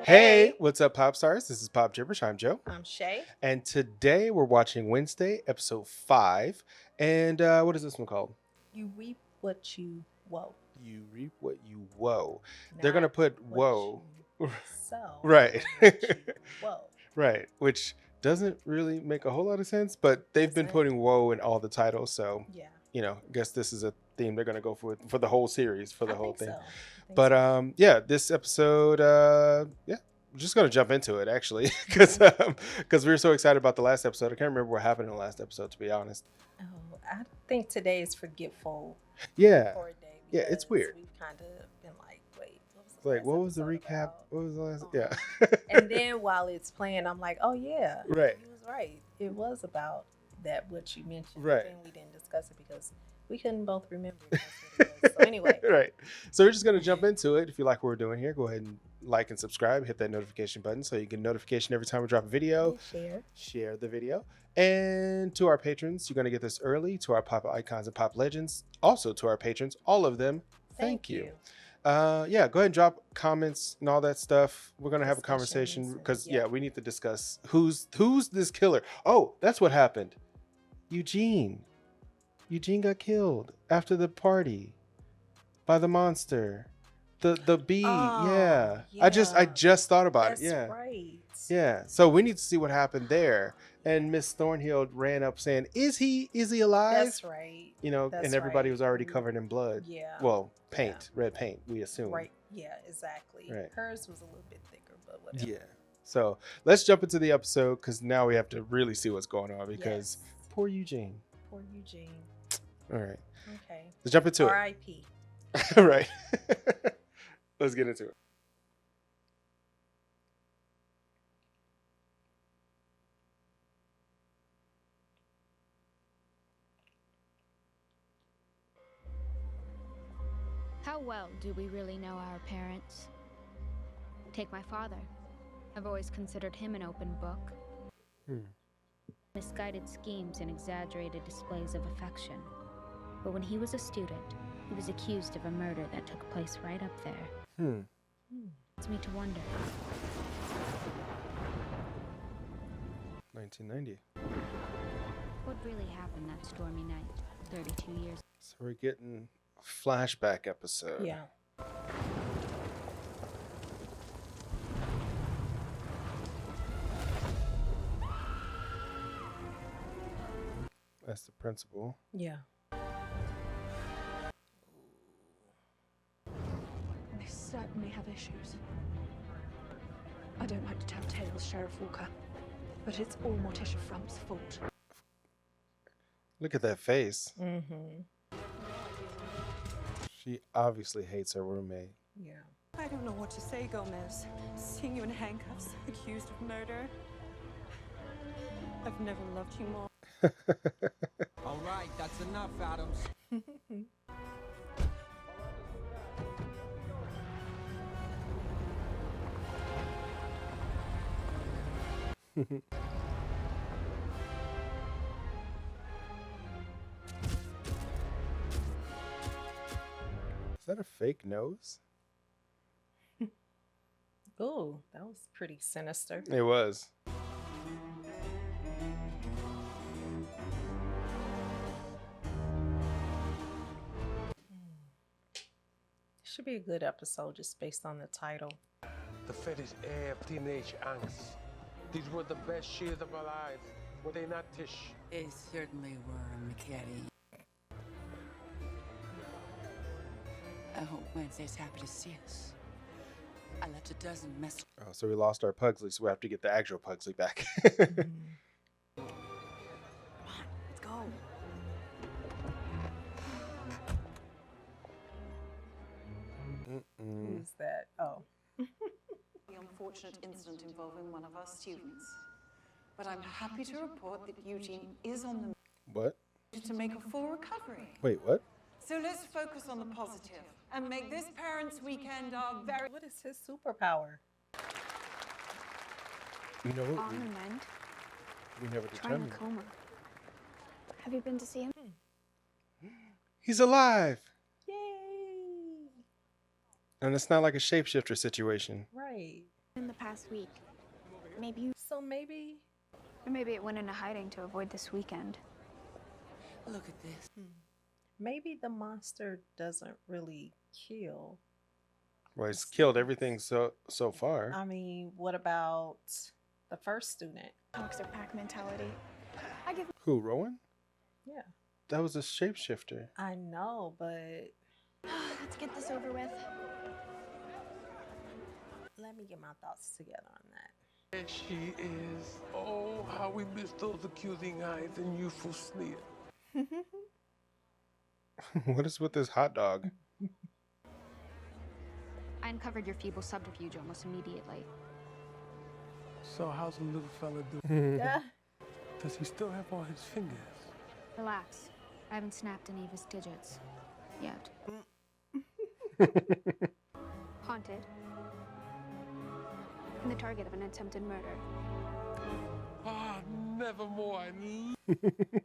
Hey, what's up, Pop Stars? This is Pop Jibberish. I'm Joe. I'm Shay. And today we're watching Wednesday, episode 5. And what is this one called? You reap what you woe. You reap what you woe. They're going to put woe. So. Right. Whoa. Right. Which doesn't really make a whole lot of sense, but they've been putting woe in all the titles. So, yeah. You know, I guess this is a theme they're going to go for the whole series, for the whole thing. So. But yeah, this episode, yeah, I'm just gonna jump into it actually, because we were so excited about the last episode. I can't remember what happened in the last episode, to be honest. Oh, I think today is forgetful. Yeah, for a day yeah, it's weird. We've kind of been like, wait, what was the recap? About? What was the last? Yeah. And then while it's playing, I'm like, oh yeah, right. He was right. It was about that what you mentioned. Right. And we didn't discuss it because we couldn't both remember. That's what it was. So anyway. Right. So we're just going to jump into it. If you like what we're doing here, go ahead and like and subscribe. Hit that notification button so you get a notification every time we drop a video. Share the video. And to our patrons, you're going to get this early. To our pop icons and pop legends. Also to our patrons, all of them, thank you. Yeah, go ahead and drop comments and all that stuff. We're going to have a conversation because, yeah, we need to discuss who's this killer. Oh, that's what happened. Eugene got killed after the party by the monster. The bee. Yeah. I just thought about it. Yeah. Right. Yeah. So we need to see what happened there. And Miss Thornhill ran up saying, Is he alive? That's right. You know, and everybody was already covered in blood. Yeah. Well, paint, red paint, we assume. Right. Yeah, exactly. Right. Hers was a little bit thicker, but whatever. Yeah. So let's jump into the episode because now we have to really see what's going on because poor Eugene. Poor Eugene. All right. Let's jump into R.I.P. it. Right. Let's get into it. How well do we really know our parents? Take my father. I've always considered him an open book. Misguided schemes and exaggerated displays of affection. But when he was a student, he was accused of a murder that took place right up there. It's me to wonder. 1990. What really happened that stormy night, 32 years? So we're getting a flashback episode. Yeah. That's the principal. Yeah. They certainly have issues. I don't like to tell tales, Sheriff Walker, but it's all Morticia Frump's fault. Look at that face. Mm-hmm. She obviously hates her roommate. Yeah. I don't know what to say, Gomez. Seeing you in handcuffs, accused of murder. I've never loved you more. All right, that's enough, Adams. Is that a fake nose? Oh, that was pretty sinister. It was. Should be a good episode just based on the title. The fetish air of teenage angst. These were the best years of our lives. Were they not, Tish? They certainly were, McKetty. I hope Wednesday's happy to see us. I left a dozen messages. Oh, so we lost our Pugsley, so we have to get the actual Pugsley back. Come on, let's go. Who's that? Oh. The unfortunate incident involving one of our students. But I'm happy to report that Eugene is on the What? move to make a full recovery. Wait, what? So let's focus on the positive and make this parents' weekend our very... What is his superpower? You know what? Arm and mend. We never Trying a determined. coma. Have you been to see him? He's alive! Yay! And it's not like a shapeshifter situation. Right. in the past week. Maybe you... So maybe... Or maybe it went into hiding to avoid this weekend. Look at this. Maybe the monster doesn't really kill. Well, he's killed everything so far. I mean, what about the first student? Dogs are pack mentality. I give... Who, Rowan? Yeah. That was a shapeshifter. I know, but... Let's get this over with. Let me get my thoughts together on that. There she is. Oh, how we miss those accusing eyes and youthful sneer. What is with this hot dog? I uncovered your feeble subterfuge almost immediately. So how's the little fella doing? Yeah. Does he still have all his fingers? Relax. I haven't snapped any of his digits. Yet. Haunted. And the target of an attempted murder. Ah, nevermore.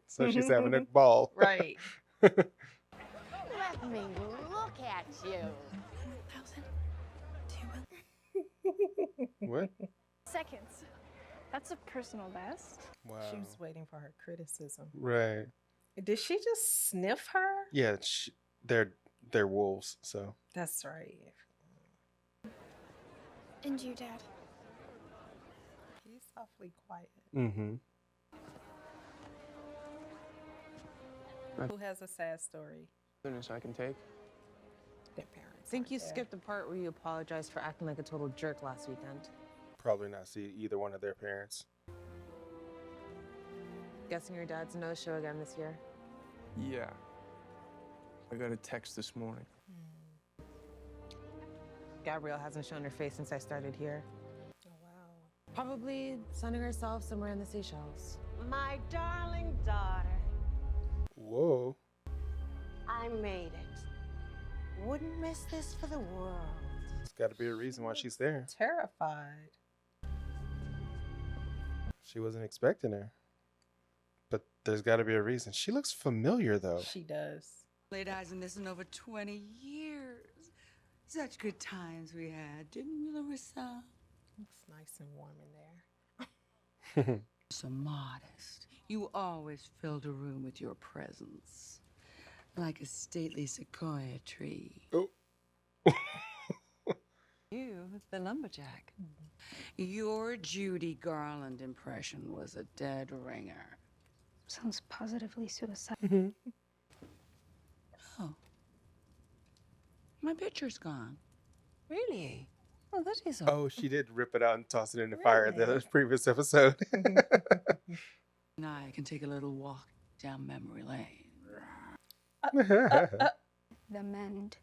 So she's having a ball. Right. Let me look at you. 1,000. What? Seconds. That's a personal best. Wow. She was waiting for her criticism. Right. Did she just sniff her? Yeah, they're wolves, so. That's right. And you, Dad? He's awfully quiet. Mm-hmm. Who has a sad story? Goodness, I can take. Their parents. I think you there. skipped the part where you apologized for acting like a total jerk last weekend. Probably not see either one of their parents. Guessing your dad's no-show again this year? Yeah. I got a text this morning. Gabrielle hasn't shown her face since I started here. Oh, wow. Probably sunning herself somewhere in the Seychelles. My darling daughter, Whoa. I made it. Wouldn't miss this for the world. There's got to be a reason why she's there. Terrified. She wasn't expecting her. But there's got to be a reason. She looks familiar, though. She does. Laid eyes on this in over 20 years. Such good times we had, didn't we, Larissa? Looks nice and warm in there. So modest. You always filled a room with your presence. Like a stately sequoia tree. Oh. You, the lumberjack. Your Judy Garland impression was a dead ringer. Sounds positively suicidal. Oh. My picture's gone. Really? Oh, that is Oh, she did rip it out and toss it in the fire in the previous episode. And I can take a little walk down memory lane. The mend.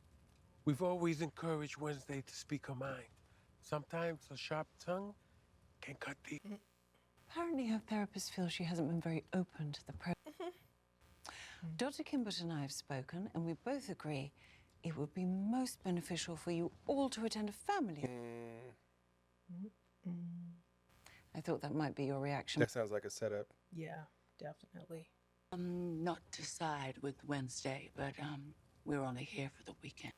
We've always encouraged Wednesday to speak her mind. Sometimes a sharp tongue can cut deep. Apparently her therapist feels she hasn't been very open to the process. Dr. Kimbert and I have spoken, and we both agree it would be most beneficial for you all to attend a family. I thought that might be your reaction. That sounds like a setup. Yeah, definitely. Not to side with Wednesday, but we're only here for the weekend.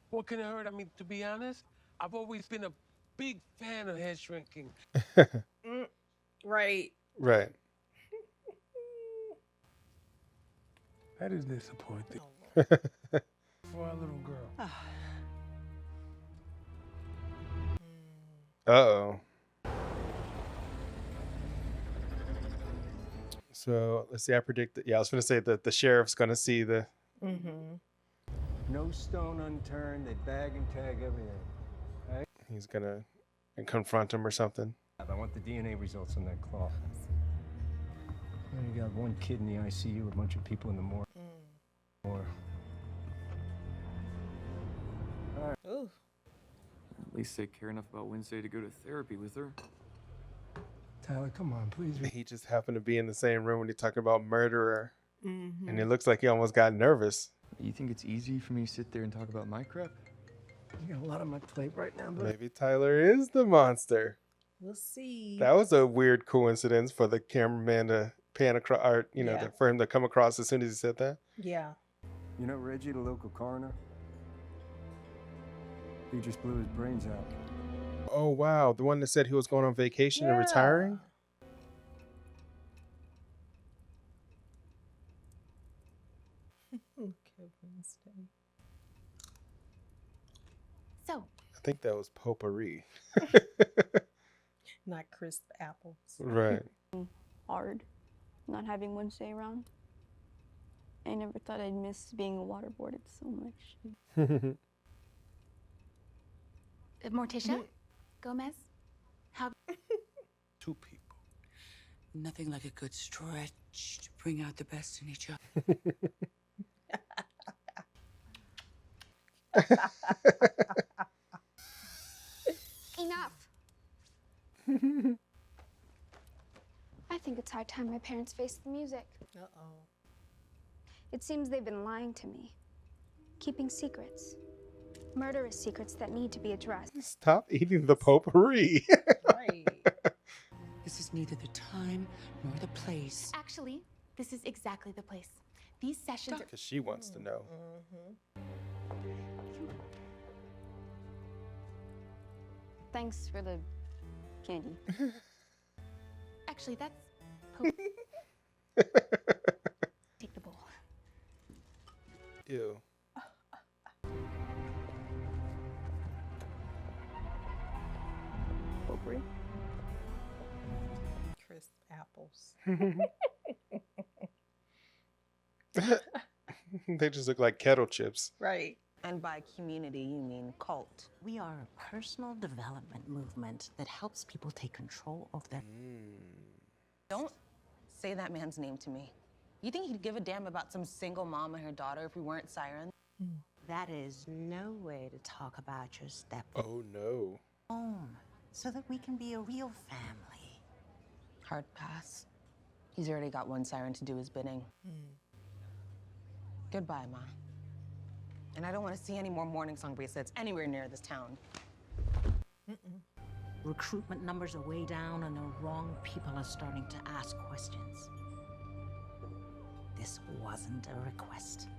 What can it hurt? I mean, to be honest, I've always been a big fan of head shrinking. Right. Right. That is disappointing. For our little girl. Uh-oh. So, let's see, I predict that, I was going to say that the sheriff's going to see the... No stone unturned, they bag and tag everything. Right? He's going to confront him or something. I want the DNA results on that claw. You got one kid in the ICU, a bunch of people in the morgue. Ooh. At least they care enough about Wednesday to go to therapy with her. Tyler, come on, please. He just happened to be in the same room when he's talking about murderer. Mm-hmm. And it looks like he almost got nervous. You think it's easy for me to sit there and talk about my crap? I got a lot on my plate right now, but Maybe Tyler is the monster. We'll see. That was a weird coincidence for the cameraman to pan across, or, you know, Yeah. for him to come across as soon as he said that. Yeah. you know Reggie, the local coroner? He just blew his brains out. Oh, wow. The one that said he was going on vacation and retiring? Okay, Wednesday. So, I think that was potpourri. Not crisp apples. Right. Hard not having Wednesday around. I never thought I'd miss being waterboarded so much. Morticia? Gomez? How? Two people. Nothing like a good stretch to bring out the best in each other. Enough. I think it's high time my parents faced the music. Uh-oh. It seems they've been lying to me, keeping secrets, murderous secrets that need to be addressed. Stop eating the potpourri. Right. This is neither the time nor the place. Actually, this is exactly the place. These sessions are... Because she wants to know. Thanks for the candy. Actually, that's... Take the bowl. Ew. Potpourri. Crisp apples. They just look like kettle chips. Right. And by community, you mean cult. We are a personal development movement that helps people take control of their... Don't say that man's name to me. You think he'd give a damn about some single mom and her daughter if we weren't sirens? That is no way to talk about your step. Oh, no. Home, so that we can be a real family. Hard pass. He's already got one siren to do his bidding. Goodbye, Ma. And I don't want to see any more morning song bracelets anywhere near this town. Recruitment numbers are way down and the wrong people are starting to ask questions. This wasn't a request.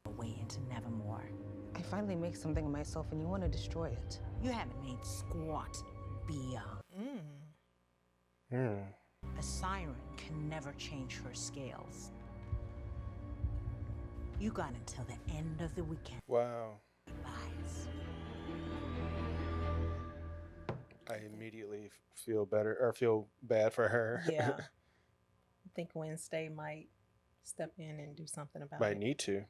A way into Nevermore. I finally make something of myself and you want to destroy it. You haven't made squat, Bia. A siren can never change her scales. You got until the end of the weekend. Wow. Goodbyes. I immediately feel better, or feel bad for her. Yeah. I think Wednesday might step in and do something about it. Might need to.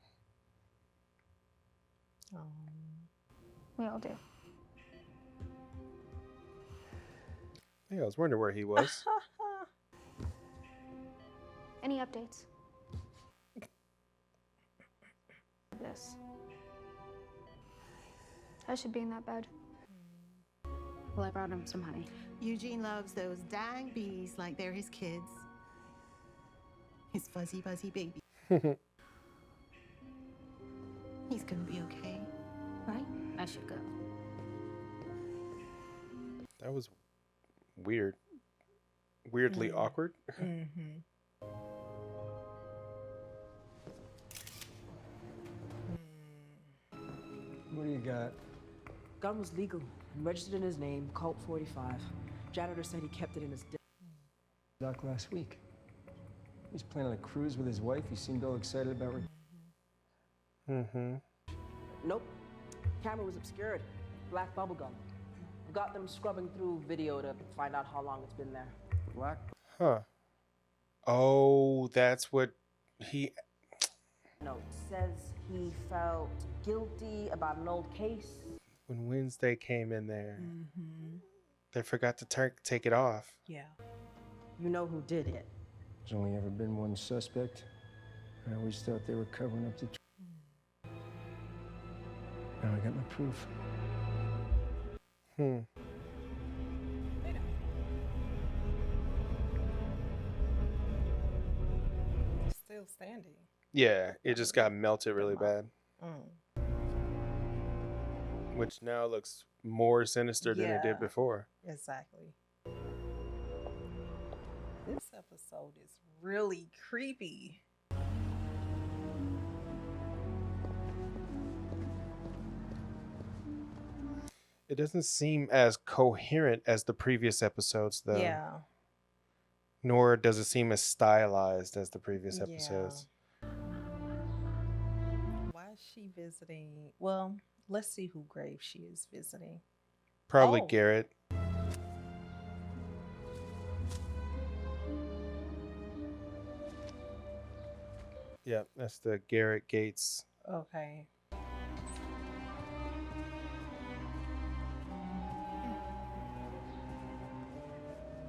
We all do. Yeah, I was wondering where he was. Any updates? This. I should be in that bed. Well, I brought him some honey. Eugene loves those dying bees like they're his kids. His fuzzy, fuzzy baby. He's gonna be okay, right? I should go. That was weird. Weirdly awkward. What do you got? Gun was legal and registered in his name, Colt 45. Janitor said he kept it in his Doc last week. He was planning a cruise with his wife. He seemed all excited about Nope. Camera was obscured. Black bubble gum. Got them scrubbing through video to find out how long it's been there. Black? Huh. Oh, that's what he... Note says he felt guilty about an old case. When Wednesday came in there, they forgot to take it off. Yeah. You know who did it. There's only ever been one suspect. I always thought they were covering up the... Now I got my proof. Still standing. Yeah, it just got melted really bad. Which now looks more sinister than it did before. Exactly. This episode is really creepy. It doesn't seem as coherent as the previous episodes, though. Yeah. Nor does it seem as stylized as the previous episodes. Why is she visiting? Well, let's see who grave she is visiting. Probably Oh. Garrett. Yeah, that's the Garrett Gates. Okay.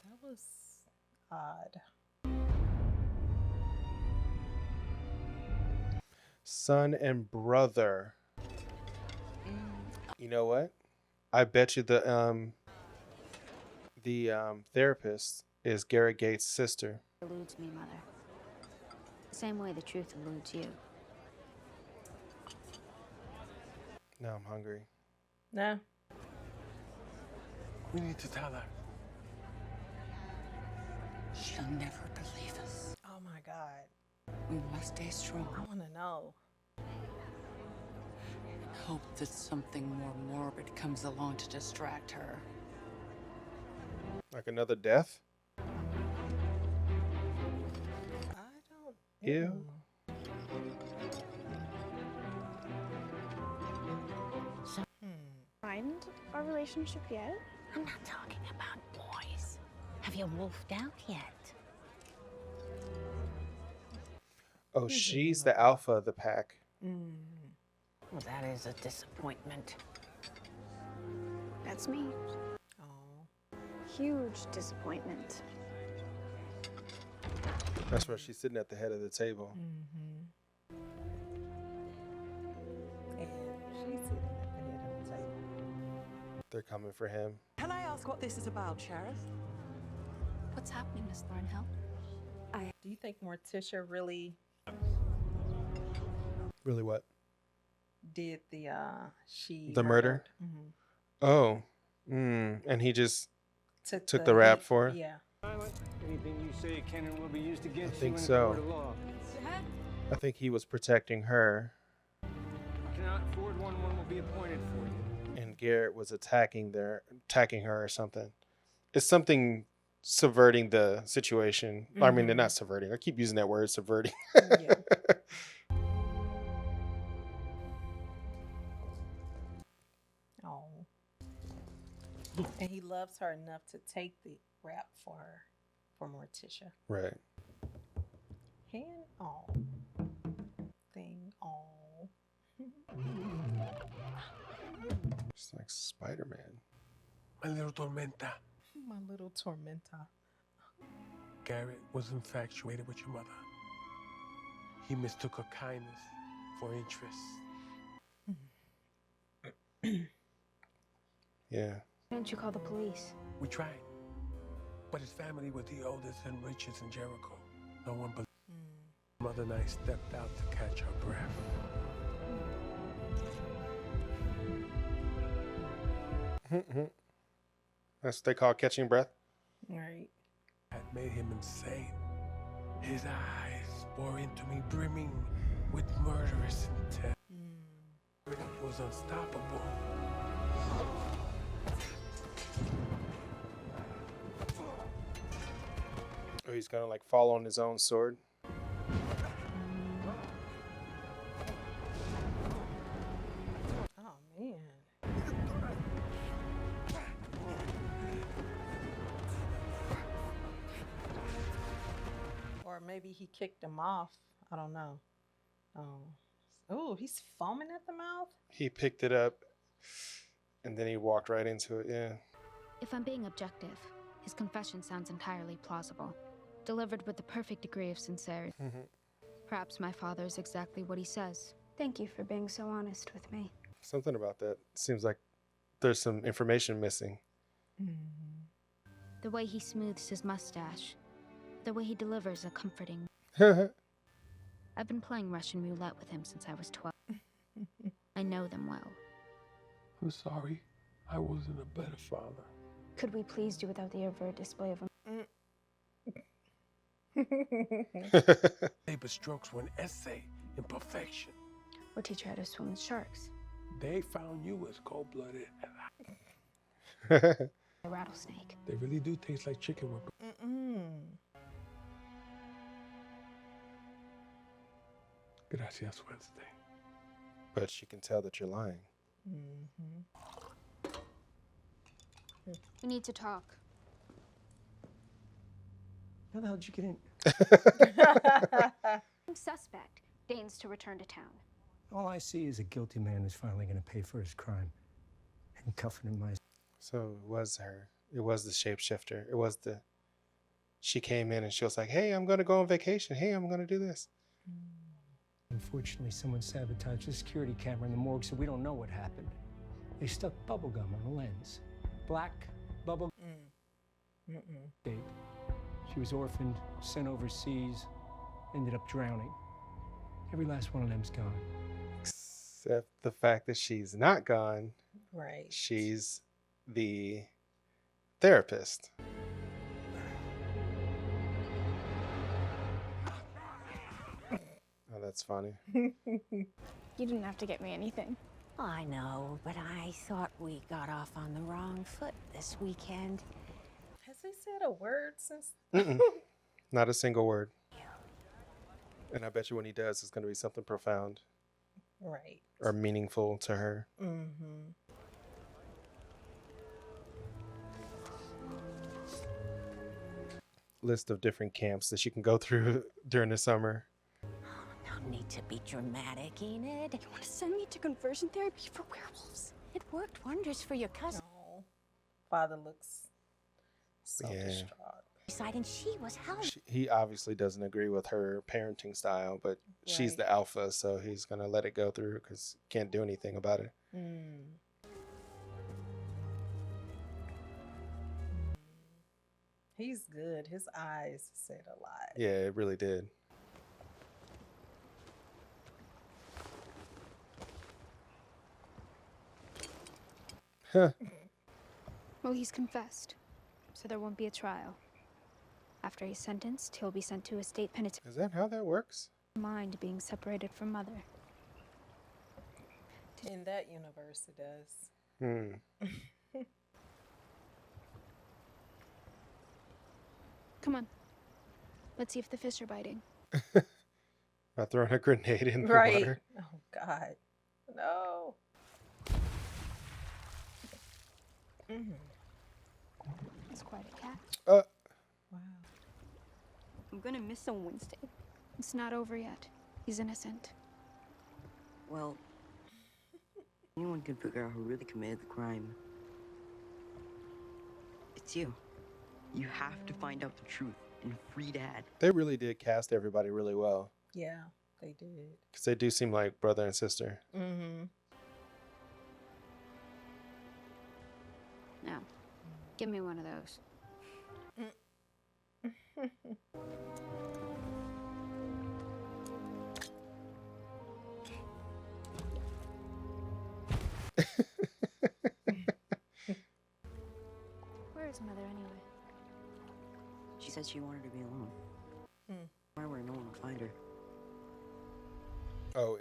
That was odd. Son and brother. You know what? I bet you the therapist is Garrett Gates' sister. Eludes me, Mother. The same way the truth eludes you. Now I'm hungry. No. We need to tell her. She'll never believe us. Oh my God. We must stay strong. I want to know. And hope that something more morbid comes along to distract her. Like another death? I don't. Ew. Find our relationship yet? I'm not talking about boys. Have you wolfed out yet? Oh, she's the alpha of the pack. Well, that is a disappointment. That's me. Oh. Huge disappointment. That's why she's sitting at the head of the table. And she's sitting at the head of the table. They're coming for him. Can I ask what this is about, Sheriff? What's happening, Miss Thornhill? Do you think Morticia really Really what? did the The murder? Mhm. Oh. And he just took the hit- rap for her? Yeah. Anything you say can and will be used against you think in a so. court of law. I think he was protecting her, You cannot afford one will be appointed for you. and Garrett was attacking her or something. It's something subverting the situation. I mean, they're not subverting. I keep using that word, subverting. Oh. And he loves her enough to take the rap for her, for Morticia. Right. Hand all. Thing all. It's like Spider-Man. My little tormenta. My little tormentor. Garrett was infatuated with your mother. He mistook her kindness for interest. Yeah. Why don't you call the police? We tried. But his family were the oldest and richest in Jericho. No one believed. Mother and I stepped out to catch her breath. That's what they call catching breath. Right. That made him insane. His eyes bore into me, brimming with murderous intent. It was unstoppable. Oh, he's gonna like fall on his own sword. Oh, man. Or maybe he kicked him off. I don't know. Oh, he's foaming at the mouth? He picked it up and then he walked right into it. Yeah. If I'm being objective, his confession sounds entirely plausible, delivered with the perfect degree of sincerity. Perhaps my father is exactly what he says. Thank you for being so honest with me. Something about that. Seems like there's some information missing. The way he smooths his mustache, the way he delivers a comforting. I've been playing Russian roulette with him since I was 12. I know them well. I'm sorry. I wasn't a better father. Could we please do without the overt display of Paper strokes were an essay in perfection. or teach her how to swim with sharks? They found you as cold-blooded. A rattlesnake. They really do taste like chicken whippers. Gracias, Wednesday. But she can tell that you're lying. We need to talk. How the hell did you get in? Suspect deigns to return to town. All I see is a guilty man who's finally going to pay for his crime. And cuffing him my... So it was her. It was the shapeshifter. It was the... She came in and she was like, hey, I'm going to go on vacation. Hey, I'm going to do this. Unfortunately, someone sabotaged the security camera in the morgue, so we don't know what happened. They stuck bubble gum on the lens. Black bubble date. She was orphaned, sent overseas, ended up drowning. Every last one of them's gone. Except the fact that she's not gone. Right. She's the therapist. Oh, that's funny. You didn't have to get me anything. I know, but I thought we got off on the wrong foot this weekend. Has he said a word since? Not a single word. And I bet you when he does, it's going to be something profound. Right. Or meaningful to her. List of different camps that she can go through during the summer. No need to be dramatic, Enid. You want to send me to conversion therapy for werewolves? It worked wonders for your cousin. No. Father looks so distraught. And she was helping. He obviously doesn't agree with her parenting style, but she's the alpha, so he's going to let it go through because he can't do anything about it. He's good. His eyes said a lot. Yeah, it really did. Huh. Well, he's confessed, so there won't be a trial. After he's sentenced, he'll be sent to a state penitentiary. Is that how that works? Mind being separated from mother. In that universe, it does. Come on. Let's see if the fish are biting. Not throwing a grenade in the Right. water. Oh, God. No. It's quite a cat. Wow. I'm gonna miss him Wednesday. It's not over yet. He's innocent. Well, anyone can figure out who really committed the crime. It's you. You have to find out the truth and free Dad. They really did cast everybody really well. Yeah, they did. Because they do seem like brother and sister. Now, give me one of those. Where is mother anyway? She said she wanted to be alone. Where no one would find her. Oh,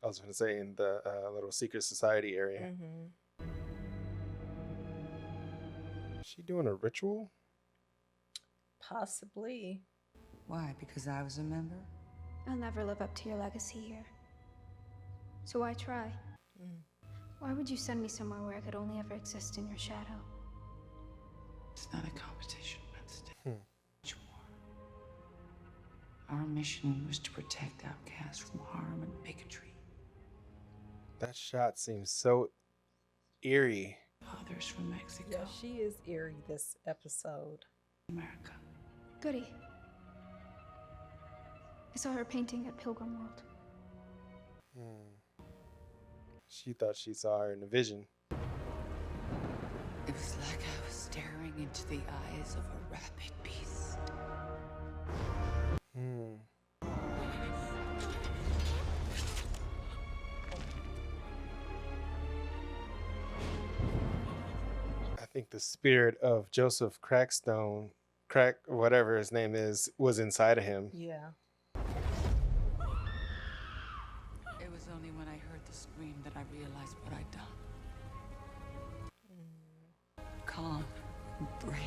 I was going to say in the little secret society area. Is she doing a ritual? Possibly. Why? Because I was a member? I'll never live up to your legacy here. So why try? Why would you send me somewhere where I could only ever exist in your shadow? It's not a competition, Wednesday. Our mission was to protect outcasts from harm and bigotry. That shot seems so eerie. Others from Mexico. Yeah, she is eerie this episode. America. Goody. I saw her painting at Pilgrim World. She thought she saw her in a vision. It was like I was staring into the eyes of a rabid beast. I think the spirit of Joseph whatever his name is, was inside of him. Yeah. It was only when I heard the scream that I realized what I'd done. calm and brave.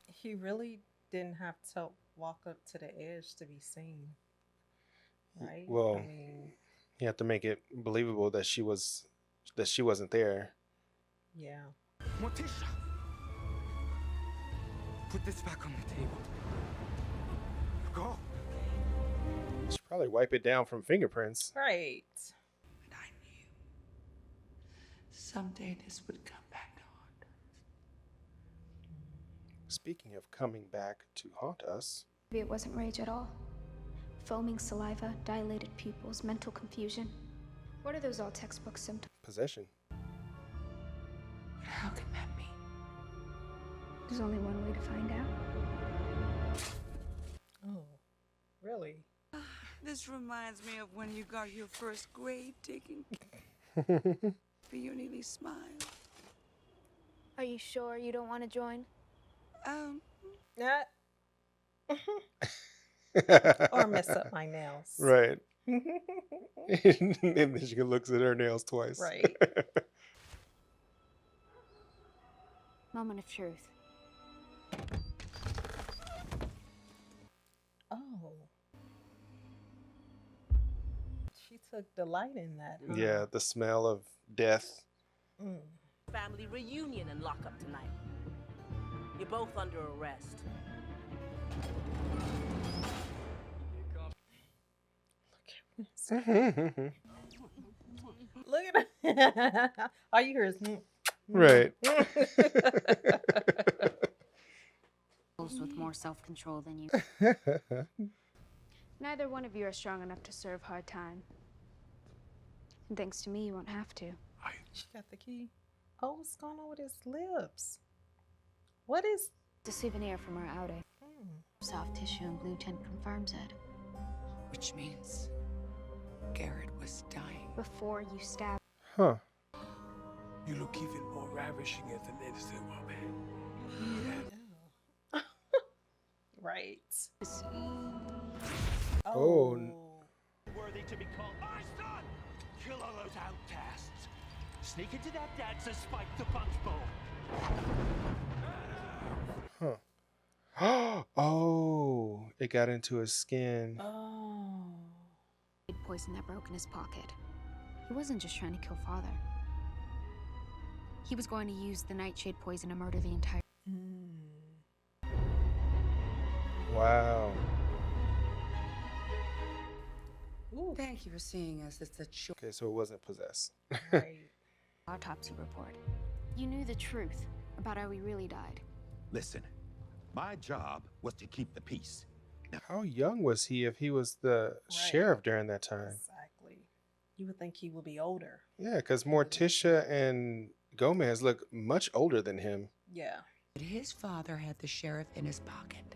He really didn't have to walk up to the edge to be seen, right? Well, I mean, you have to make it believable that she wasn't there. yeah. Morticia! Put this back on the table. Go! Should probably wipe it down from fingerprints. Right. And I knew someday this would come back to haunt us. Speaking of coming back to haunt us. Maybe it wasn't rage at all. Foaming saliva, dilated pupils, mental confusion. What are those all textbook symptoms? Possession. How can that be? There's only one way to find out. Oh, really? This reminds me of when you got your first grave taken. But you nearly smiled. Are you sure you don't want to join? Yeah. Or mess up my nails. Right. And then she looks at her nails twice. Right. Moment of truth. Oh. She took delight in that. Huh? Yeah, the smell of death. Family reunion and lock up tonight. You're both under arrest. Look at it. All you hear is right. With more self-control than you. Neither one of you are strong enough to serve hard time. And thanks to me, you won't have to. She got the key. Oh, what's going on with his lips? What is... The souvenir from our outing. Soft tissue and blue tint confirms it. Which means Garrett was dying. Before you stab. Huh. You look even more ravishing as an innocent woman. Yeah. Right. Oh. Worthy to be called my son! Kill all those outcasts! Sneak into that dance and spike the punch bowl! Huh. Oh, it got into his skin. Oh. Poison that broke in his pocket. He wasn't just trying to kill father. He was going to use the nightshade poison to murder the entire... Wow. Ooh. Thank you for seeing us. It's a choice. Okay, so it wasn't possessed. Right. Autopsy report. You knew the truth about how he really died. Listen, my job was to keep the peace. How young was he if he was the sheriff during that time? Exactly. You would think he would be older. Yeah, because Morticia and Gomez look much older than him. Yeah. But his father had the sheriff in his pocket.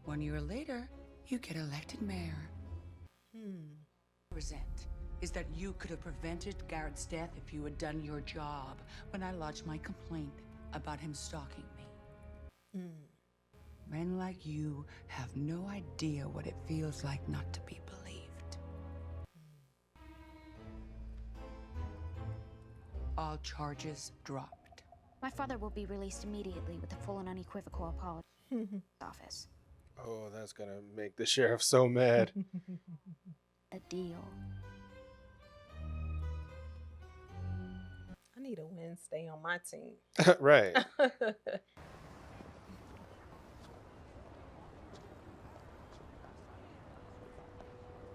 1 year later, you get elected mayor. Resent is that you could have prevented Garrett's death if you had done your job when I lodged my complaint about him stalking me. Men like you have no idea what it feels like not to be believed. All charges dropped. My father will be released immediately with a full and unequivocal apology. Office. Oh, that's gonna make the sheriff so mad. A deal. I need a Wednesday on my team. Right.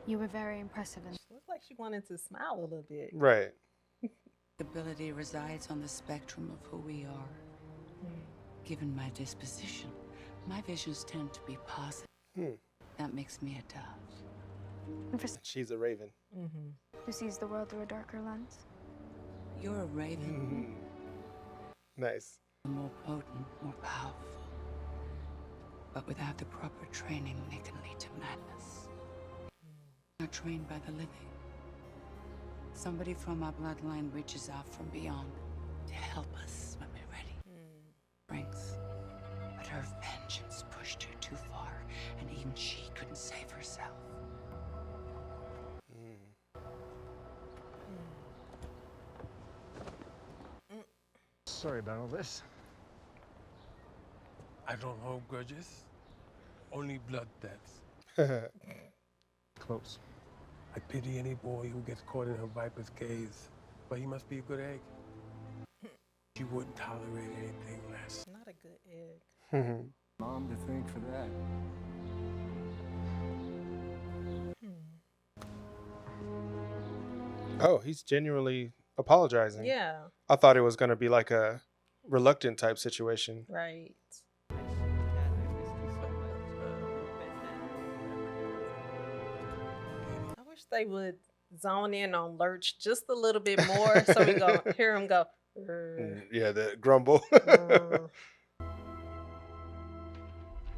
You were very impressive. She looked like she wanted to smile a little bit. Right. Ability resides on the spectrum of who we are. Given my disposition, my visions tend to be positive. That makes me a dove. She's a raven. Who sees the world through a darker lens? You're a raven. Nice. More potent, more powerful. But without the proper training, they can lead to madness. Not trained by the living. Somebody from our bloodline reaches out from beyond to help us when we're ready. Strength. But her vengeance pushed her too far, and even she couldn't save herself. sorry about all this. I don't hold grudges. Only blood debts. Close. I pity any boy who gets caught in her viper's gaze, but he must be a good egg. She wouldn't tolerate anything less. Not a good egg. Mom to thank for that. Oh, he's genuinely apologizing. Yeah. I thought it was going to be like a reluctant type situation. Right. I wish they would zone in on Lurch just a little bit more so we go hear him go. Yeah, the grumble.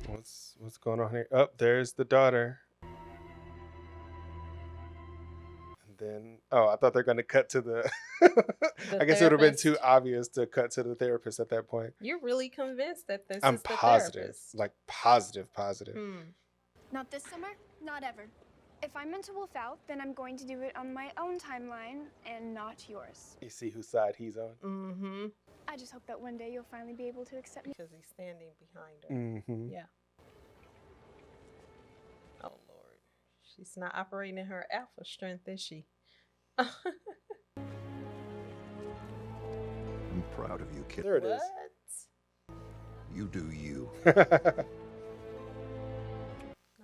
What's going on here? Oh, there's the daughter. And then, oh, I thought they're going to cut to the I guess it would have been too obvious to cut to the therapist at that point. You're really convinced that this I'm is the positive, therapist. like positive. Not this summer, not ever. If I'm meant to wolf out, then I'm going to do it on my own timeline and not yours. You see whose side he's on? Mm-hmm. I just hope that one day you'll finally be able to accept me. Because he's standing behind her. Mm-hmm. Yeah. Oh, Lord. She's not operating in her alpha strength, is she? I'm proud of you, kid. There it is. You do you.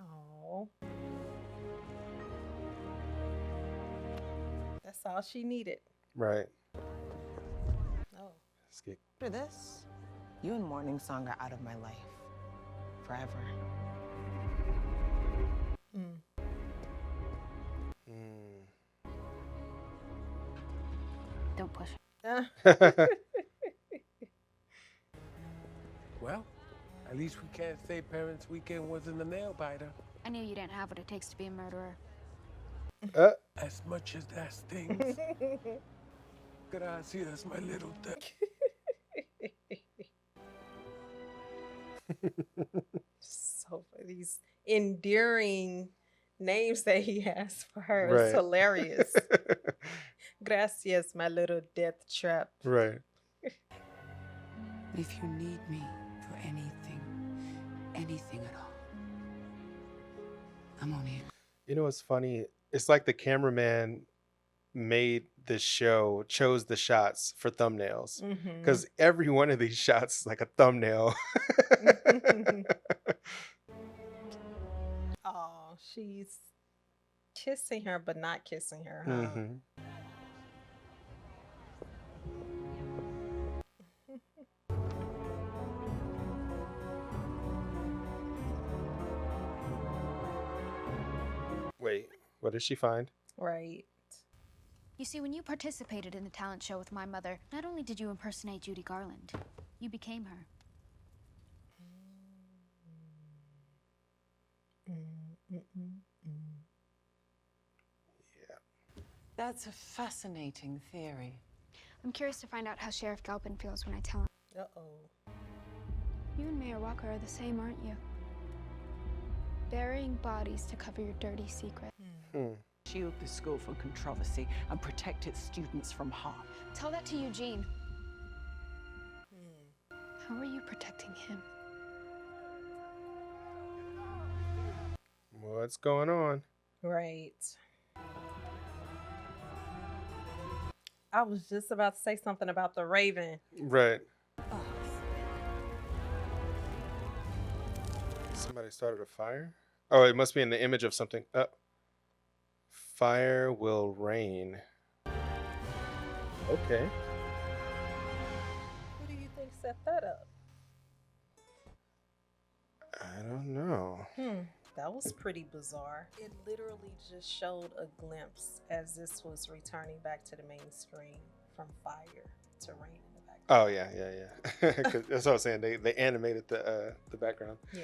Oh. That's all she needed. Right. Oh. Skip. After this, you and Morning Song are out of my life. Forever. Don't push. Well, at least we can't say Parents' Weekend wasn't a nail biter. I knew you didn't have what it takes to be a murderer. As much as that stings. Gracias, my little duck. So for these endearing names that he has for her is Right. hilarious. Gracias, my little death trap. Right. If you need me for anything at all, I'm on it. You know what's funny? It's like the cameraman made the show, chose the shots for thumbnails. Because every one of these shots is like a thumbnail. Oh, she's kissing her, but not kissing her, huh? Wait, what did she find? Right. You see, when you participated in the talent show with my mother, not only did you impersonate Judy Garland, you became her. That's a fascinating theory. I'm curious to find out how Sheriff Galpin feels when I tell him. Uh-oh. You and Mayor Walker are the same, aren't you? Burying bodies to cover your dirty secret. Shield the school from controversy and protect its students from harm. Tell that to Eugene. How are you protecting him? What's going on? Right. I was just about to say something about the Raven. Right. Somebody started a fire? Oh, it must be in the image of something. Fire will rain. Okay. Who do you think set that up? I don't know. That was pretty bizarre. It literally just showed a glimpse as this was returning back to the main screen from fire to rain in the background. Oh yeah. 'Cause that's what I was saying. They animated the background. Yeah.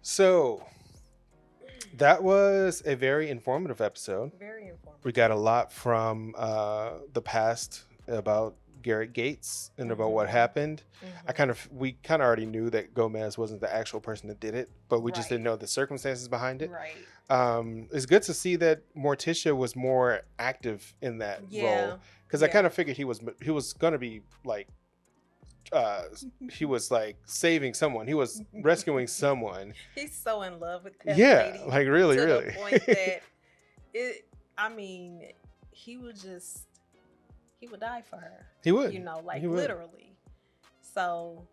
So that was a very informative episode. Very informative. We got a lot from the past about Garrett Gates and about what happened. We kind of already knew that Gomez wasn't the actual person that did it, but we just didn't know the circumstances behind it. Right. It's good to see that Morticia was more active in that role, because I kind of figured he was going to be like he was like saving someone. He was rescuing someone. He's so in love with that Yeah, lady. like really, to really. the point that he would die for her. He would. You know, like He would. literally. So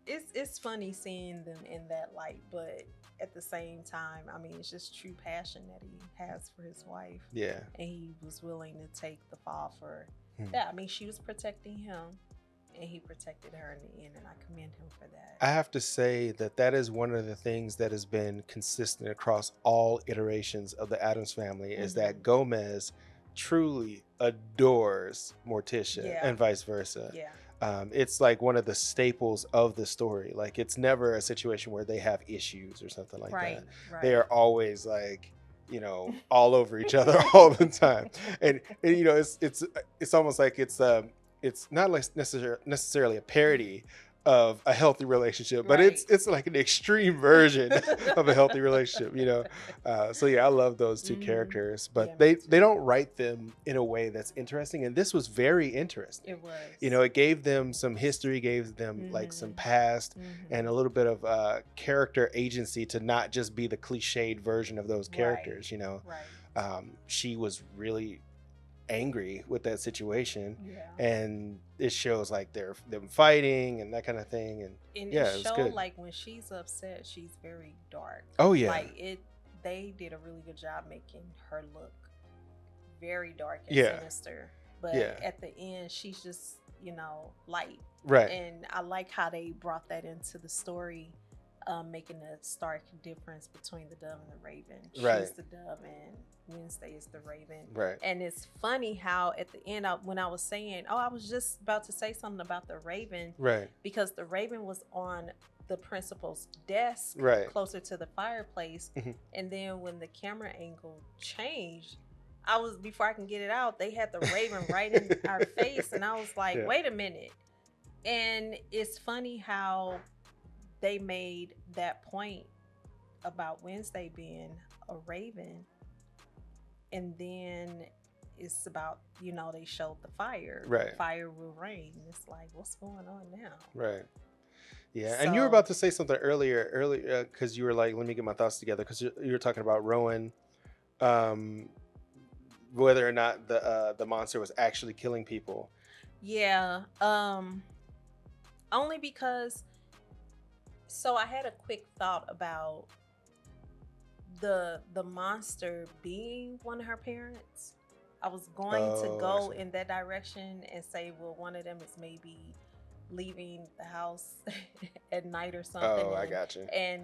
it's funny seeing them in that light, but at the same time, I mean, it's just true passion that he has for his wife. Yeah. And he was willing to take the fall for her. Yeah, I mean, she was protecting him and he protected her in the end, and I commend him for that. I have to say that is one of the things that has been consistent across all iterations of the Addams family is that Gomez truly adores Morticia and vice versa. Yeah. It's like one of the staples of the story. Like it's never a situation where they have issues or something like that. Right. They are always like, you know, all over each other all the time. And you know, it's almost like it's not like necessarily a parody of a healthy relationship, but it's like an extreme version of a healthy relationship, you know. So yeah, I love those two characters, but they don't write them in a way that's interesting, and this was very interesting. It was. You know, it gave them some history, gave them like some past and a little bit of character agency to not just be the cliched version of those characters. You know, she was really angry with that situation, and it shows like them fighting and that kind of thing, and yeah, it was showed good. like when she's upset, she's very dark. Oh yeah, like they did a really good job making her look very dark and sinister, but at the end she's just, you know, light, right? And I like how they brought that into the story, making a stark difference between the dove and the raven. She's the dove and Wednesday is the raven. Right. And it's funny how at the end, when I was saying, I was just about to say something about the raven. Right. Because the raven was on the principal's desk, closer to the fireplace. And then when the camera angle changed, before I can get it out, they had the raven right in our face. And I was like, wait a minute. And it's funny how they made that point about Wednesday being a raven, and then it's about, you know, they showed the fire. Fire will rain. It's like, what's going on now? Right. Yeah. And you were about to say something earlier because you were like, let me get my thoughts together, because you were talking about Rowan, whether or not the monster was actually killing people. Yeah. Only because, so I had a quick thought about the monster being one of her parents. I was going to go in that direction and say, well, one of them is maybe leaving the house at night or something. I got you. And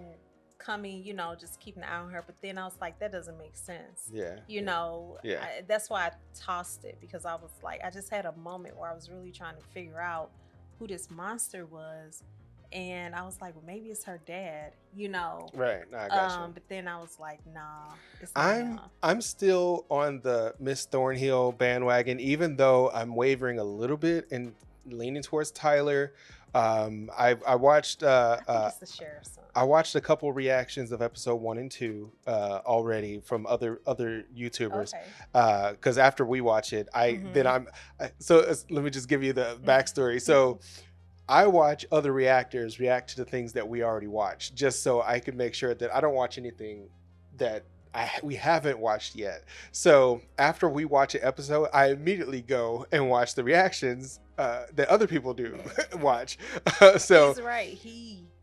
coming, you know, just keeping an eye on her. But then I was like, that doesn't make sense. Yeah. You know, that's why I tossed it, because I was like, I just had a moment where I was really trying to figure out who this monster was. And I was like, well, maybe it's her dad, you know. Right. No, I got you. But then I was like, nah, it's not. I'm still on the Miss Thornhill bandwagon, even though I'm wavering a little bit and leaning towards Tyler. I watched it's the sheriff's son. I watched a couple reactions of episode 1 and 2 already from other YouTubers. Because after we watch it, let me just give you the backstory. So I watch other reactors react to the things that we already watched, just so I can make sure that I don't watch anything that we haven't watched yet. So after we watch an episode, I immediately go and watch the reactions that other people do watch. So he's right.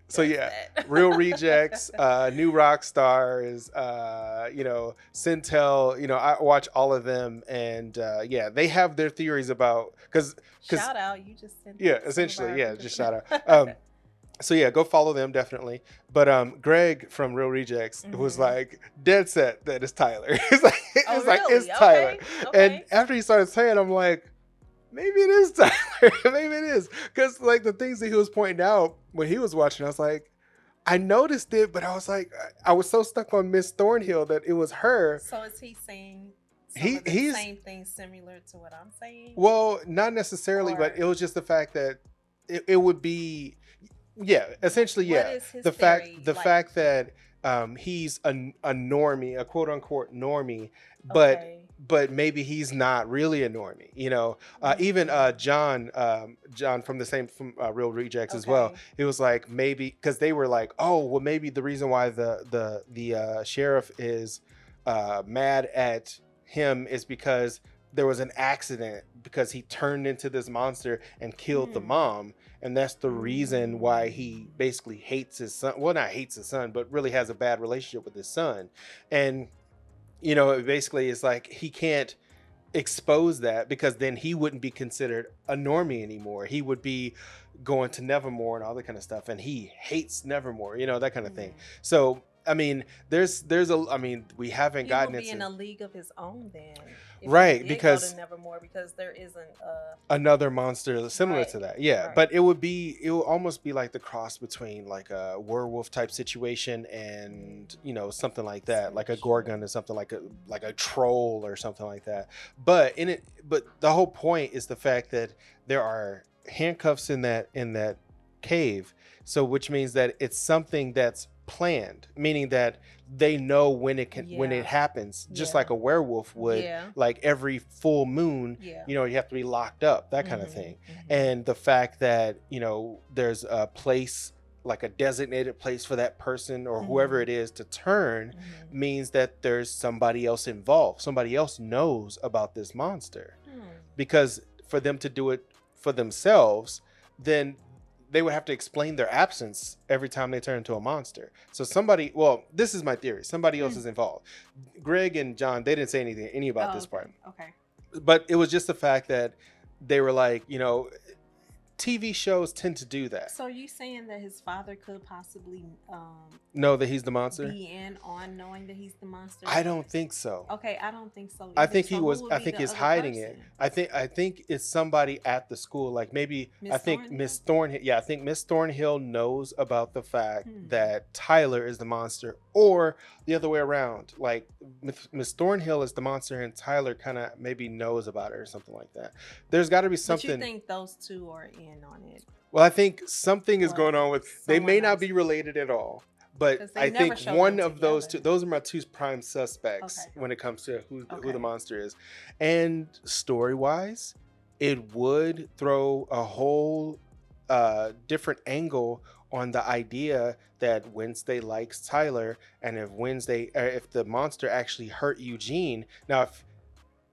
So yeah, Real Rejects, New Rock Stars, you know, Centel, you know, I watch all of them, and yeah, they have their theories about, because shout out, you just sent essentially, just shout out. So yeah, go follow them definitely. But Greg from Real Rejects was like dead set that it's Tyler. It's like it's Tyler. And after he started saying, I'm like, maybe it is Tyler. Maybe it is, because like the things that he was pointing out when he was watching, I was like, I noticed it, but I was like, I was so stuck on Miss Thornhill that it was her. So is he saying the same thing similar to what I'm saying? Well, not necessarily, but it was just the fact that it would be, essentially, What is his the theory? fact that he's a normie, a quote unquote normie, but but maybe he's not really a normie, you know. Even John from the same from Real Rejects as well. He was like, maybe because they were like, oh, well, maybe the reason why the sheriff is mad at him is because there was an accident because he turned into this monster and killed the mom. And that's the reason why he basically hates his son. Well, not hates his son, but really has a bad relationship with his son. And, you know, it basically is like he can't expose that because then he wouldn't be considered a normie anymore. He would be going to Nevermore and all that kind of stuff. And he hates Nevermore, you know, that kind of thing. So, I mean, we haven't gotten into in a league of his own then. Right, because Nevermore, because there isn't another monster similar to that. Yeah, but it will almost be like the cross between like a werewolf type situation and, you know, something like that, like a Gorgon or something like a troll or something like that. But the whole point is the fact that there are handcuffs in that cave, so which means that it's something that's planned, meaning that they know when it happens, just like a werewolf would, like every full moon, you know, you have to be locked up, that kind of thing. And the fact that, you know, there's a place, like a designated place for that person or whoever it is to turn means that there's somebody else involved. Somebody else knows about this monster, because for them to do it for themselves, then they would have to explain their absence every time they turn into a monster. So this is my theory. Somebody else is involved. Greg and John, they didn't say any about this part. Okay. But it was just the fact that they were like, you know, TV shows tend to do that. So are you saying that his father could possibly know that he's the monster? Be in on knowing that he's the monster? I don't think so. Okay, I don't think so either. I think he's hiding it. I think it's somebody at the school, like maybe Miss Thornhill. Yeah, I think Miss Thornhill knows about the fact that Tyler is the monster, or the other way around. Like Miss Thornhill is the monster and Tyler kind of maybe knows about it or something like that. There's got to be something. But you think those two are in on it? Well, I think something is going on with. They may not be related at all, but I think one of those two. Those are my two prime suspects when it comes to who the monster is, and story-wise, it would throw a whole different angle on the idea that Wednesday likes Tyler, and if the monster actually hurt Eugene. Now, if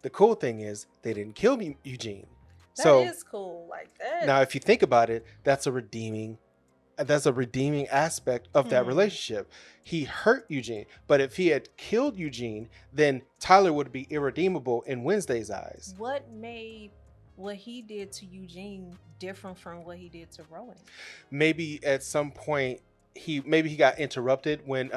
the cool thing is they didn't kill Eugene. That is cool, like that. Now, if you think about it, that's a redeeming aspect of that relationship. He hurt Eugene, but if he had killed Eugene, then Tyler would be irredeemable in Wednesday's eyes. What made what he did to Eugene different from what he did to Rowan? Maybe at some point he got interrupted when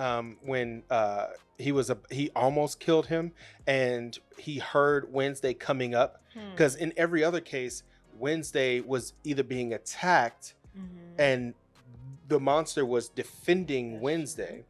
he almost killed him, and he heard Wednesday coming up, because in every other case Wednesday was either being attacked and the monster was defending Wednesday,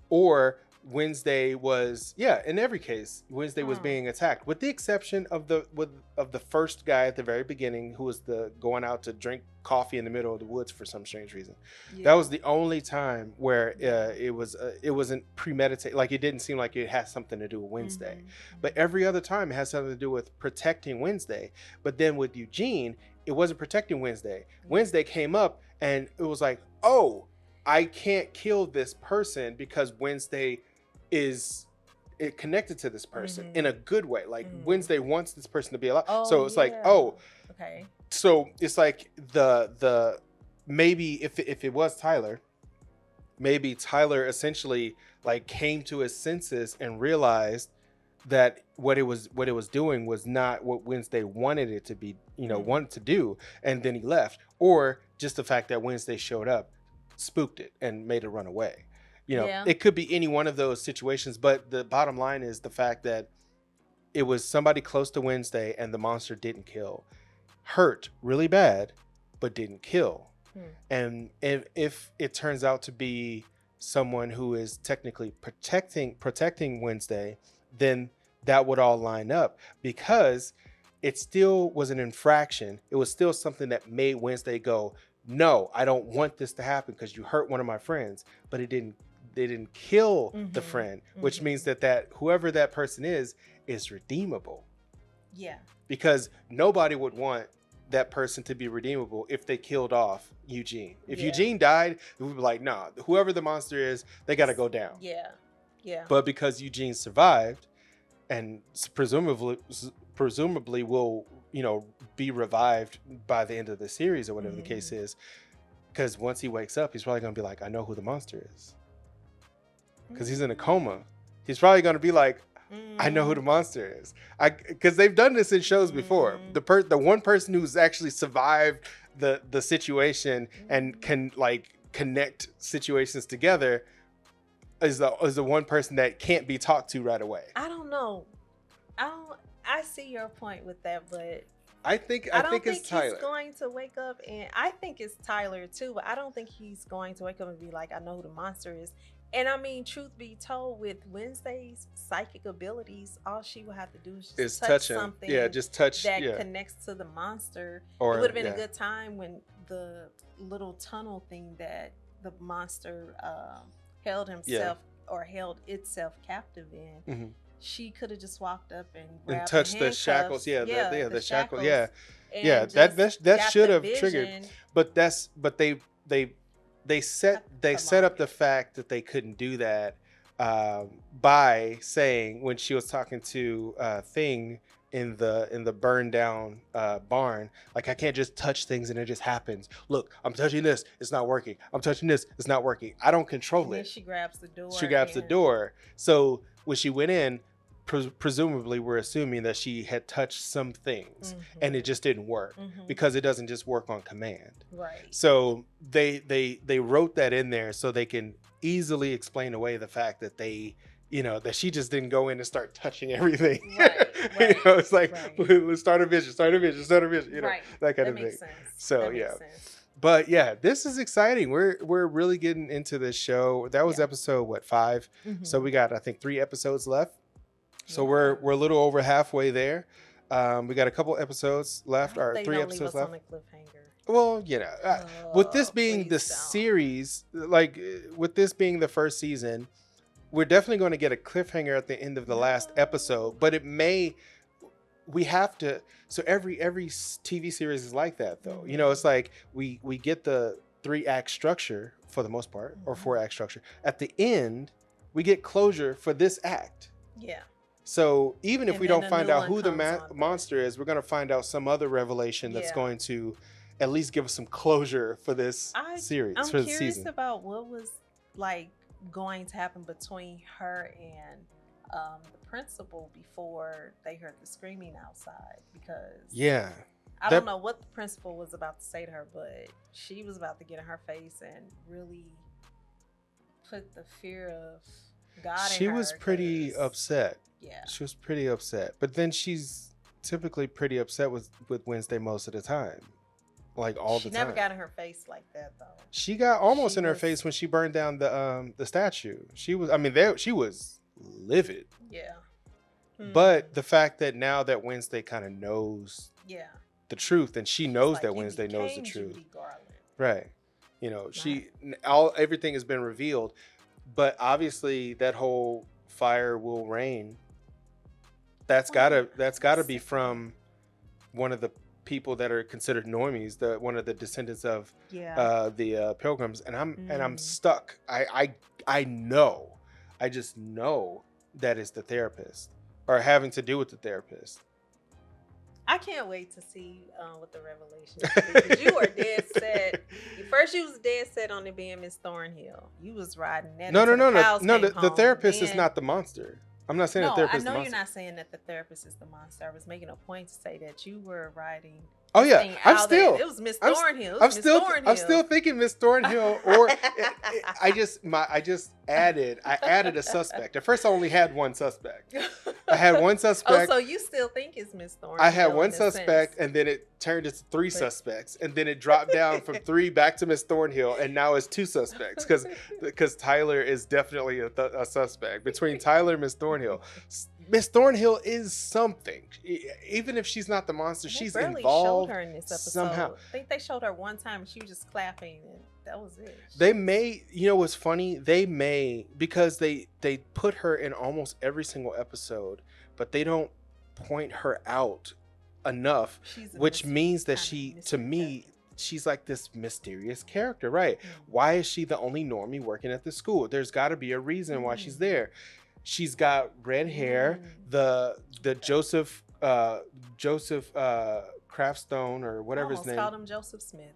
or Wednesday was in every case Wednesday was being attacked, with the exception of the first guy at the very beginning who was going out to drink coffee in the middle of the woods for some strange reason. That was the only time where it wasn't premeditated, like it didn't seem like it had something to do with Wednesday. But every other time it has something to do with protecting Wednesday. But then with Eugene, it wasn't protecting Wednesday. Wednesday came up and it was like, oh, I can't kill this person because Wednesday is connected to this person in a good way. Like Wednesday wants this person to be alive. So it's like, okay. So it's like the maybe if it was Tyler, maybe Tyler essentially like came to his senses and realized that what it was doing was not what Wednesday wanted it to be, wanted to do, and then he left. Or just the fact that Wednesday showed up spooked it and made it run away. It could be any one of those situations, but the bottom line is the fact that it was somebody close to Wednesday and the monster didn't kill. Hurt really bad, but didn't kill. And if it turns out to be someone who is technically protecting Wednesday, then that would all line up, because it still was an infraction. It was still something that made Wednesday go, no, I don't want this to happen because you hurt one of my friends, but it didn't didn't kill the friend, which means that whoever that person is redeemable. Yeah. Because nobody would want that person to be redeemable if they killed off Eugene. If Eugene died, we would be like, nah, whoever the monster is, they got to go down. Yeah. Yeah. But because Eugene survived and presumably will, you know, be revived by the end of the series or whatever the case is, because once he wakes up, he's probably going to be like, I know who the monster is. Because he's in a coma. He's probably going to be like, I know who the monster is. Because they've done this in shows before. The one person who's actually survived the situation and can like connect situations together is the one person that can't be talked to right away. I don't know. I see your point with that, but I think it's Tyler. He's going to wake up, and I think it's Tyler too, but I don't think he's going to wake up and be like, I know who the monster is. And I mean, truth be told, with Wednesday's psychic abilities, all she would have to do is just touch something. Yeah, just touch that connects to the monster. Or, it would have been a good time when the little tunnel thing that the monster held himself or held itself captive in. She could have just walked up and grabbed touched the shackles. Yeah, the shackles. Yeah, that should have triggered. But they set up the fact that they couldn't do that by saying, when she was talking to Thing in the burned down barn, like, I can't just touch things and it just happens. Look, I'm touching this, it's not working. I'm touching this, it's not working. I don't control it. She grabs the door. The door. So when she went in, presumably we're assuming that she had touched some things and it just didn't work because it doesn't just work on command. Right. So they wrote that in there so they can easily explain away the fact that that she just didn't go in and start touching everything. Right. It's like, let's start a vision, that kind of thing. Sense. So makes sense. But yeah, this is exciting. We're really getting into this show. That was episode 5. So we got, I think, 3 episodes left. So we're a little over halfway there. We got a couple episodes left, or 3 episodes left. Well, with this being the series, like with this being the first season, we're definitely going to get a cliffhanger at the end of the last episode. But we have to. So every TV series is like that, though. It's like we get the 3-act structure for the most part, or 4-act structure. At the end, we get closure for this act. Yeah. So even if we don't find out who the monster is, we're going to find out some other revelation that's going to at least give us some closure for this series. I'm curious about what was like going to happen between her and the principal before they heard the screaming outside, because I don't know what the principal was about to say to her, but she was about to get in her face and really put the fear of God in her. She was pretty upset. Yeah. She was pretty upset. But then she's typically pretty upset with Wednesday most of the time. Like all the time. She never got in her face like that, though. She got almost in her face when she burned down the statue. She was she was livid. Yeah. But the fact that now that Wednesday kind of knows the truth, and she knows that Wednesday knows the truth. Right. Everything has been revealed. But obviously that whole fire will rain. That's gotta be from one of the people that are considered normies, one of the descendants of the Pilgrims, and I'm stuck. I know, I just know that is the therapist, or having to do with the therapist. I can't wait to see what the revelation is, because you are dead set. First, you was dead set on it being Miss Thornhill. You was riding that. No. The therapist is not the monster. I'm not saying the therapist is the monster. I know you're not saying that the therapist is the monster. I was making a point to say that you were riding. Oh yeah, it was Miss Thornhill. I'm still thinking Miss Thornhill, or I just added a suspect. At first, I only had one suspect. I had one suspect. Oh, so you still think it's Miss Thornhill? I had one suspect, and then it turned into 3 suspects, and then it dropped down from 3 back to Miss Thornhill, and now it's 2 suspects because Tyler is definitely a suspect. Between Tyler and Miss Thornhill, Miss Thornhill is something. Even if she's not the monster, she's involved showed her in this episode. somehow. I think they showed her one time and she was just clapping. that was it. They may, you know what's funny? They may, because they put her in almost every single episode, but they don't point her out enough, which means that she, to me, she's like this mysterious character, right? Why is she the only normie working at the school? There's got to be a reason why she's there. She's got red hair. The Joseph Craftstone or whatever his name. Called him Joseph Smith.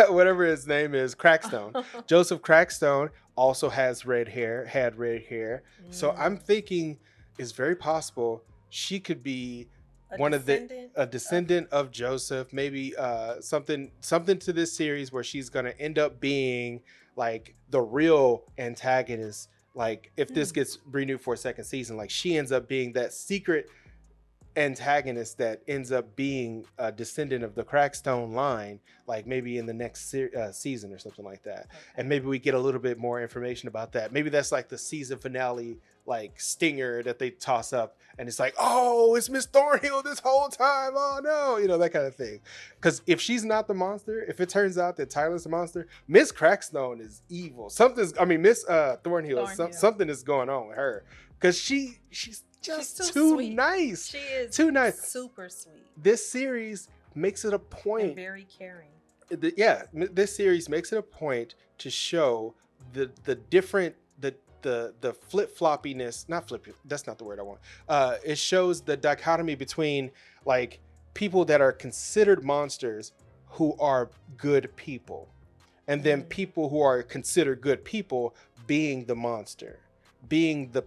Whatever his name is, Crackstone. Joseph Crackstone also has red hair. So I'm thinking it's very possible she could be a descendant of Joseph. Maybe something to this series where she's gonna end up being like the real antagonist. Like if this gets renewed for a second season, like she ends up being that secret antagonist that ends up being a descendant of the Crackstone line, like maybe in the next season or something like that. And maybe we get a little bit more information about that. Maybe that's like the season finale, like stinger that they toss up, and it's like, oh, it's Miss Thornhill this whole time. Oh no, you know, that kind of thing. Because if she's not the monster, if it turns out that Tyler's the monster, Miss Crackstone is evil. Miss Thornhill, something is going on with her, because she's just too sweet. Nice. She is too nice. Super sweet. This series makes it a point. And very caring. This series makes it a point to show the different the flip-floppiness, that's not the word I want. It shows the dichotomy between like people that are considered monsters who are good people, and then people who are considered good people being the monster, being the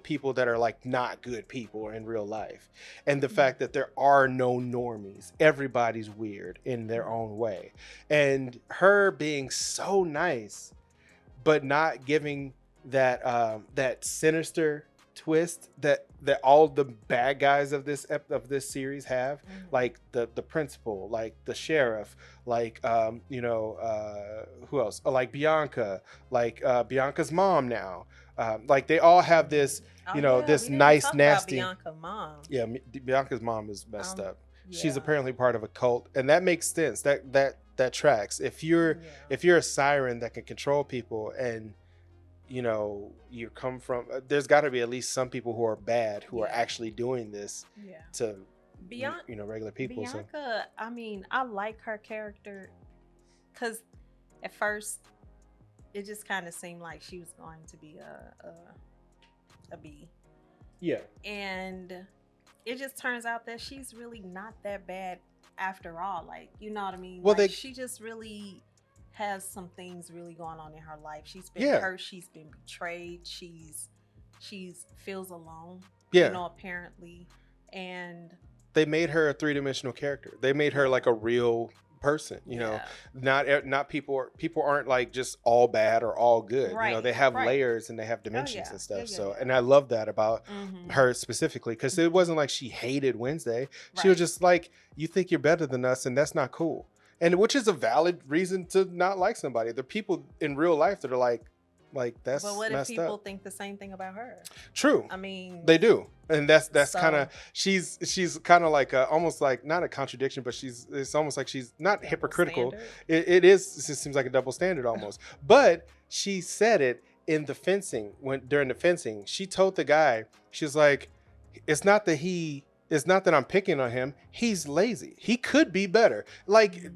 people that are like not good people in real life. And the fact that there are no normies, everybody's weird in their own way. And her being so nice, but not giving that sinister twist that all the bad guys of this series have, like the principal, like the sheriff, like who else, like Bianca, like Bianca's mom now, like they all have this this nice nasty Bianca's mom. Yeah, Bianca's mom is messed up. She's apparently part of a cult, and that makes sense. That tracks. If you're a siren that can control people, and you come from, there's got to be at least some people who are bad who are actually doing this to regular people. Bianca, I mean, I like her character because at first it just kind of seemed like she was going to be a B. Yeah. And it just turns out that she's really not that bad after all. Like, you know what I mean? Well, she just really has some things really going on in her life. She's been hurt, she's been betrayed, she's feels alone, apparently. And they made her a three-dimensional character. They made her like a real person, not people aren't like just all bad or all good. They have layers and they have dimensions and stuff. And I love that about her specifically, because it wasn't like she hated Wednesday. She was just like, you think you're better than us, and that's not cool. And which is a valid reason to not like somebody. The people in real life that are like that's messed up. But what if people think the same thing about her? True. I mean, they do, and that's kind of she's kind of like almost like not a contradiction, but it's almost like she's not hypocritical. It seems like a double standard almost. But she said it in the fencing during the fencing. She told the guy, she's like, it's not that I'm picking on him. He's lazy. He could be better. Like,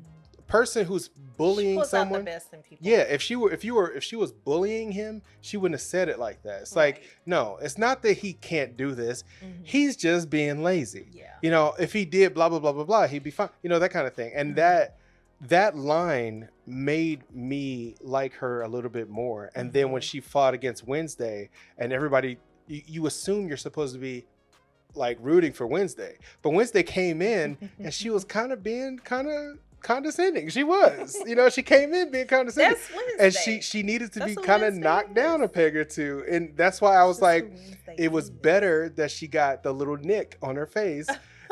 person who's bullying someone. Out the best in people. Yeah, if she was bullying him, she wouldn't have said it like that. It's like, no, it's not that he can't do this. He's just being lazy. Yeah. If he did blah blah blah blah blah, he'd be fine. That kind of thing. And that line made me like her a little bit more. And then when she fought against Wednesday, and everybody, you assume you're supposed to be like rooting for Wednesday, but Wednesday came in and she was kind of being condescending. She was, she came in being condescending, and she needed to be kind of knocked down a peg or two. And that's why I was like, it was better that she got the little nick on her face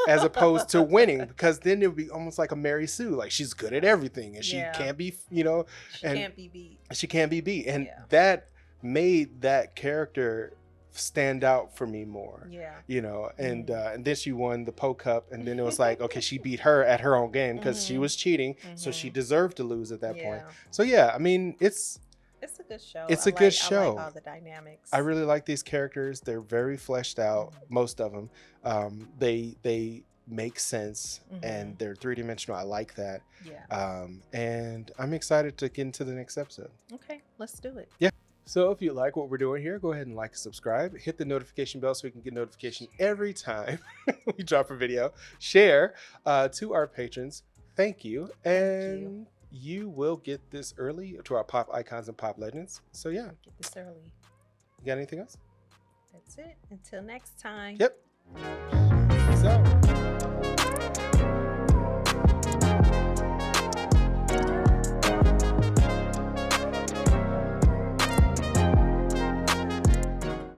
as opposed to winning, because then it would be almost like a Mary Sue, like she's good at everything and she can't be, can't be beat. She can't be beat, and that made that character stand out for me more. Yeah. You know, and then she won the Poe Cup, and then it was like, okay, she beat her at her own game because she was cheating, so she deserved to lose at that point. So yeah, I mean, it's a good show. It's a good show. I like all the dynamics. I really like these characters. They're very fleshed out, most of them. They make sense, and they're three-dimensional. I like that. Yeah. And I'm excited to get into the next episode. Okay, let's do it. Yeah. So if you like what we're doing here, go ahead and like and subscribe. Hit the notification bell so we can get notification every time we drop a video. Share to our patrons. Thank you. And you will get this early to our pop icons and pop legends. So yeah. Get this early. You got anything else? That's it. Until next time. Yep. So